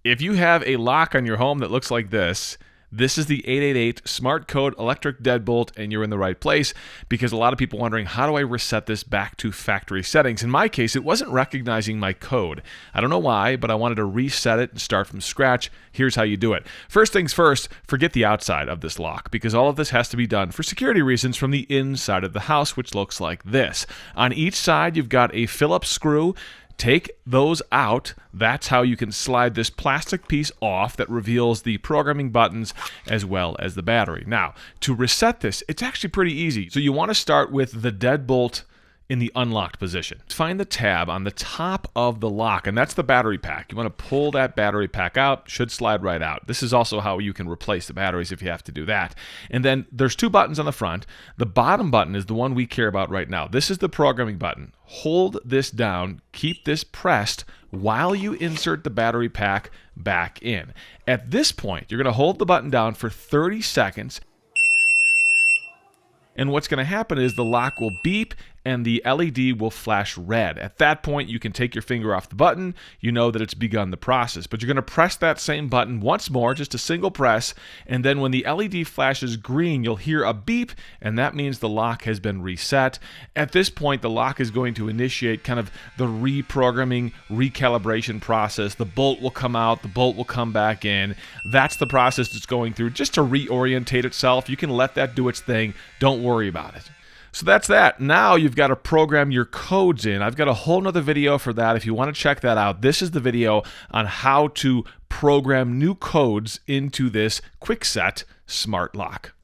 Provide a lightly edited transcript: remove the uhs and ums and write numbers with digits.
If you have a lock on your home that looks like this is the 888 Smartcode electric deadbolt, and you're in the right place, because a lot of people wondering, how do I reset this back to factory settings? In my case, it wasn't recognizing my code. I don't know why, but I wanted to reset it and start from scratch. Here's how you do it. First things first, forget the outside of this lock, because all of this has to be done for security reasons from the inside of the house, which looks like this. On each side, you've got a Phillips screw. Take those out. That's how you can slide this plastic piece off that reveals the programming buttons as well as the battery. Now, to reset this, it's actually pretty easy. So you want to start with the deadbolt in the unlocked position. Find the tab on the top of the lock, and that's the battery pack. You want to pull that battery pack out, should slide right out. This is also how you can replace the batteries if you have to do that. And then there's two buttons on the front. The bottom button is the one we care about right now. This is the programming button. Hold this down, keep this pressed while you insert the battery pack back in. At this point, you're going to hold the button down for 30 seconds. And what's going to happen is the lock will beep and the LED will flash red. At that point, you can take your finger off the button. You know that it's begun the process. But you're going to press that same button once more, just a single press, and then when the LED flashes green, you'll hear a beep, and that means the lock has been reset. At this point, the lock is going to initiate kind of the reprogramming, recalibration process. The bolt will come out, the bolt will come back in. That's the process it's going through just to reorientate itself. You can let that do its thing. Don't worry about it. So that's that. Now you've got to program your codes in. I've got a whole nother video for that if you want to check that out. This is the video on how to program new codes into this Kwikset smart lock.